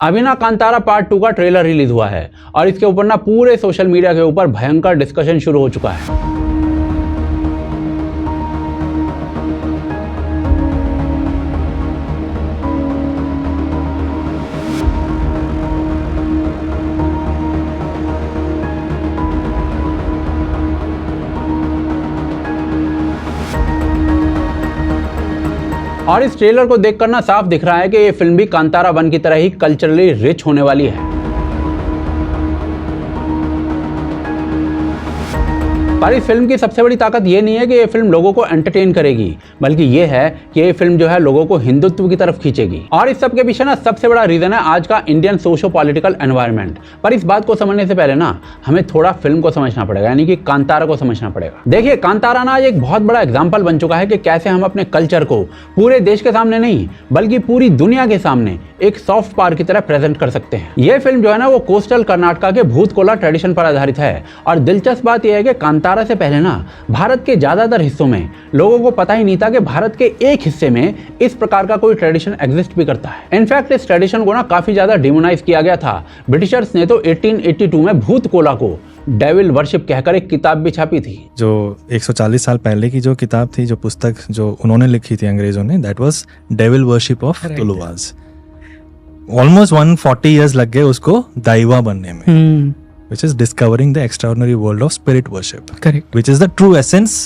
अभी ना कांतारा पार्ट 2 का ट्रेलर रिलीज हुआ है और इसके ऊपर ना पूरे सोशल मीडिया के ऊपर भयंकर डिस्कशन शुरू हो चुका है। और इस ट्रेलर को देखकर ना साफ दिख रहा है कि ये फिल्म भी कांतारा 1 की तरह ही कल्चरली रिच होने वाली है। पर इस फिल्म की सबसे बड़ी ताकत ये नहीं है कि ये फिल्म लोगों को एंटरटेन करेगी, बल्कि ये है कि ये फिल्म जो है लोगों को हिंदुत्व की तरफ खींचेगी। और इस सब के पीछे ना सबसे बड़ा रीजन है आज का इंडियन सोशो पॉलिटिकल एनवायरनमेंट। पर इस बात को समझने से पहले ना हमें थोड़ा फिल्म को समझना पड़ेगा, यानी कि कांतारा को समझना पड़ेगा। देखिए, कांतारा ना एक बहुत बड़ा एग्जाम्पल बन चुका है कि कैसे हम अपने कल्चर को पूरे देश के सामने नहीं बल्कि पूरी दुनिया के सामने एक सॉफ्ट पावर की तरह प्रेजेंट कर सकते हैं। ये फिल्म जो है ना वो कोस्टल कर्नाटका के भूत कोला ट्रेडिशन पर आधारित है। और दिलचस्प बात यह है कि कांतारा से पहले ना भारत के ज्यादातर हिस्सों में लोगों को पता ही नहीं था कि भारत के एक हिस्से में इस प्रकार का कोई ट्रेडिशन एग्जिस्ट भी करता है। इनफैक्ट इस ट्रेडिशन को ना काफी ज्यादा डिमोनाइज किया गया था। ब्रिटिशर्स ने तो 1882 में भूत कोला को डेविल वर्शिप कहकर एक किताब भी छापी थी। जो 140 साल पहले की जो किताब थी, जो पुस्तक जो उन्होंने लिखी थी अंग्रेजों ने, that was devil worship of Tuluvas. Almost 140 years लग गए उसको दाइवा बनने में, which is discovering the extraordinary world of spirit worship. Correct. Which is the true essence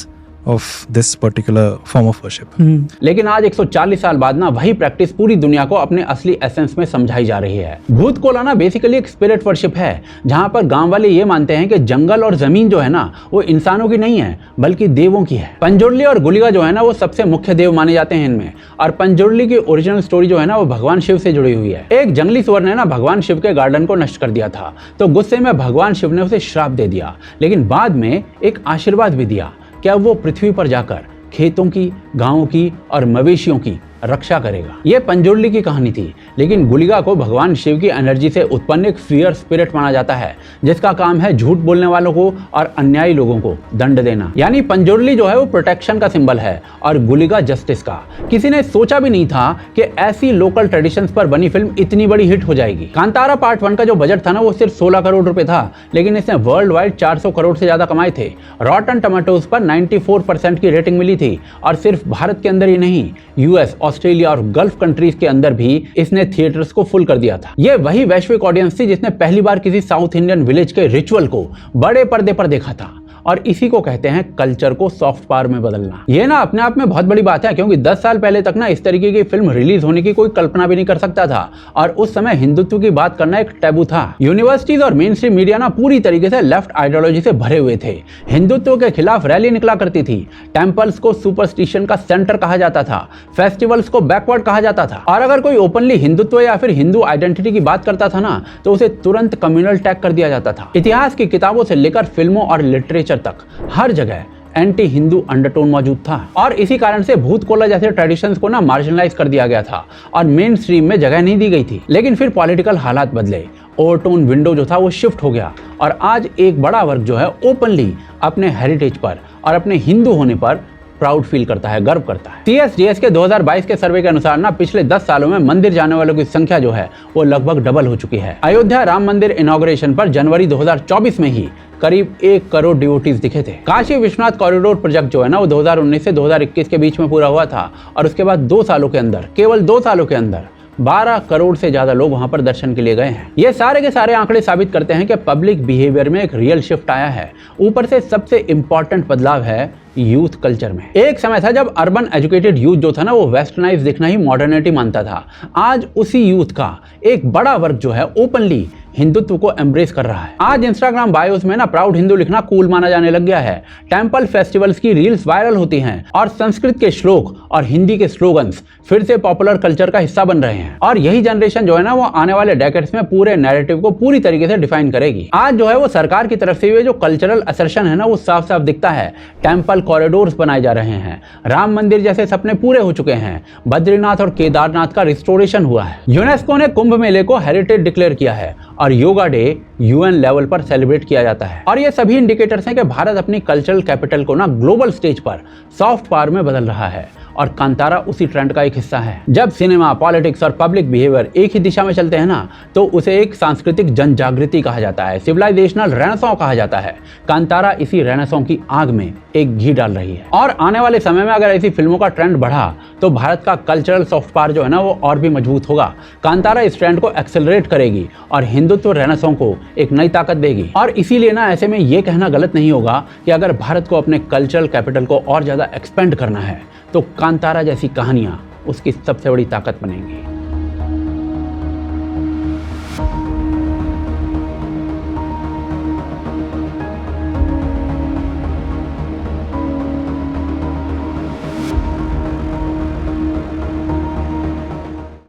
of this particular form of worship. लेकिन आज 140 साल बाद ना वही प्रैक्टिस पूरी दुनिया को अपने असली एसेंस में समझाई जा रही है। भूत कोला ना बेसिकली एक स्पिरिट वर्शिप है, जहां पर गांव वाले ये मानते हैं कि जंगल और जमीन जो है ना वो इंसानों की नहीं है बल्कि देवों की है। पंजुर्ली और गुलिगा जो है ना वो सबसे मुख्य देव माने जाते हैं इनमें। और पंजुर्ली की ओरिजिनल स्टोरी जो है ना वो भगवान शिव से जुड़ी हुई है। एक जंगली सुअर ने ना भगवान शिव के गार्डन को नष्ट कर दिया था, तो गुस्से में भगवान शिव ने उसे श्राप दे दिया, लेकिन बाद में एक आशीर्वाद भी दिया कि अब वो पृथ्वी पर जाकर खेतों की, गांवों की और मवेशियों की रक्षा करेगा। ये पंजुर्ली की कहानी थी। लेकिन गुलिगा को भगवान शिव की एनर्जी से उत्पन्न एक फियर स्पिरिट माना जाता है, जिसका काम है झूठ बोलने वालों को और अन्यायी लोगों को दंड देना। यानी पंजुर्ली जो है वो प्रोटेक्शन का सिंबल है और गुलिगा जस्टिस का। किसी ने सोचा भी नहीं था कि ऐसी लोकल ट्रेडिशंस पर बनी फिल्म इतनी बड़ी हिट हो जाएगी। कांतारा पार्ट 1 का जो बजट था ना वो सिर्फ 16 करोड़ रुपए था, लेकिन इसने वर्ल्ड वाइड 400 करोड़ से ज्यादा कमाए थे। रॉटन टमाटोज पर 94% की रेटिंग मिली थी। और सिर्फ भारत के अंदर ही नहीं, यूएस, ऑस्ट्रेलिया और गल्फ कंट्रीज के अंदर भी इसने थिएटर्स को फुल कर दिया था। ये वही वैश्विक ऑडियंस थी जिसने पहली बार किसी साउथ इंडियन विलेज के रिचुअल को बड़े पर्दे पर देखा था। और इसी को कहते हैं कल्चर को सॉफ्ट पावर में बदलना। ये ना अपने आप में बहुत बड़ी बात है, क्योंकि 10 साल पहले तक ना इस तरीके की फिल्म रिलीज होने की कोई कल्पना भी नहीं कर सकता था। और उस समय हिंदुत्व की बात करना एक टैबू था। यूनिवर्सिटीज और मेन स्ट्रीम मीडिया ना पूरी तरीके से लेफ्ट आइडियोलॉजी से भरे हुए थे। हिंदुत्व के खिलाफ रैली निकला करती थी। टेम्पल्स को सुपरस्टिशन का सेंटर कहा जाता था, फेस्टिवल्स को बैकवर्ड कहा जाता था। और अगर कोई ओपनली हिंदुत्व या फिर हिंदू आइडेंटिटी की बात करता था ना तो उसे तुरंत कम्युनल टैग कर दिया जाता था। इतिहास की किताबों से लेकर फिल्मों और लिटरेचर तक हर जगह एंटी हिंदू अंडरटोन मौजूद था। और इसी कारण से भूत कोला जैसे ट्रेडिशंस को ना मार्जिनलाइज कर दिया गया था और मेन स्ट्रीम में जगह नहीं दी गई थी। लेकिन फिर पॉलिटिकल हालात बदले, ओवरटोन विंडो जो था वो शिफ्ट हो गया और आज एक बड़ा वर्ग जो है ओपनली अपने हेरिटेज पर और अपने हिंदू होने पर प्राउड फील करता है, गर्व करता है। CSDS के 2022 के सर्वे के अनुसार ना पिछले 10 सालों में मंदिर जाने वालों की संख्या जो है वो लगभग डबल हो चुकी है। अयोध्या राम मंदिर इनॉग्रेशन पर जनवरी 2024 में ही करीब 1 करोड़ डिवोटीज दिखे थे। काशी विश्वनाथ कॉरिडोर प्रोजेक्ट जो है ना वो 2019 से 2021 के बीच में पूरा हुआ था और उसके बाद 2 सालों के अंदर, केवल 2 सालों के अंदर 12 करोड़ से ज्यादा लोग वहां पर दर्शन के लिए गए हैं। ये सारे के सारे आंकड़े साबित करते हैं कि पब्लिक बिहेवियर में एक रियल शिफ्ट आया है। ऊपर से सबसे इंपॉर्टेंट बदलाव है यूथ कल्चर में। एक समय था जब अर्बन एजुकेटेड यूथ जो था ना वो वेस्टर्नाइज दिखना ही मॉडर्निटी मानता था। आज उसी यूथ का एक बड़ा वर्ग जो है ओपनली हिंदुत्व को एम्ब्रेस कर रहा है। आज इंस्टाग्राम बायोस में ना प्राउड हिंदू लिखना कूल माना जाने लग गया है। टेंपल फेस्टिवल्स की रील्स वायरल होती हैं और संस्कृत के श्लोक और हिंदी के स्लोगन्स फिर से पॉपुलर कल्चर का हिस्सा बन रहे हैं। और यही जनरेशन जो है ना वो आने वाले डेकेड्स में पूरे नैरेटिव को पूरी तरीके से डिफाइन करेगी। आज जो है वो सरकार की तरफ से हुए जो कल्चरल असर्शन है ना वो साफ साफ दिखता है। टेंपल कॉरिडोर्स बनाए जा रहे हैं, राम मंदिर जैसे सपने पूरे हो चुके हैं, बद्रीनाथ और केदारनाथ का रिस्टोरेशन हुआ है, यूनेस्को ने कुंभ मेले को हेरिटेज डिक्लेयर किया है और योगा डे यूएन लेवल पर सेलिब्रेट किया जाता है। और ये सभी इंडिकेटर्स हैं कि भारत अपनी कल्चरल कैपिटल को ना ग्लोबल स्टेज पर सॉफ्ट पावर में बदल रहा है। और कांतारा उसी ट्रेंड का एक हिस्सा है। जब सिनेमा, पॉलिटिक्स और पब्लिक बिहेवियर एक ही दिशा में चलते हैं ना, तो उसे एक सांस्कृतिक जन जागृति कहा जाता है, सिविलाइजेशनल रेनेसां कहा जाता है। कांतारा इसी रेनेसां की आग में एक घी डाल रही है और आने वाले समय में अगर ऐसी फिल्मों का ट्रेंड बढ़ा तो भारत का कल्चरल सॉफ्ट पावर जो है ना वो और भी मजबूत होगा। कांतारा इस ट्रेंड को एक्सेलरेट करेगी और हिंदुत्व रेनेसां को एक नई ताकत देगी। और इसीलिए ना ऐसे में ये कहना गलत नहीं होगा कि अगर भारत को अपने कल्चरल कैपिटल को और ज़्यादा एक्सपेंड करना है तो कांतारा जैसी कहानियाँ उसकी सबसे बड़ी ताकत बनेंगी।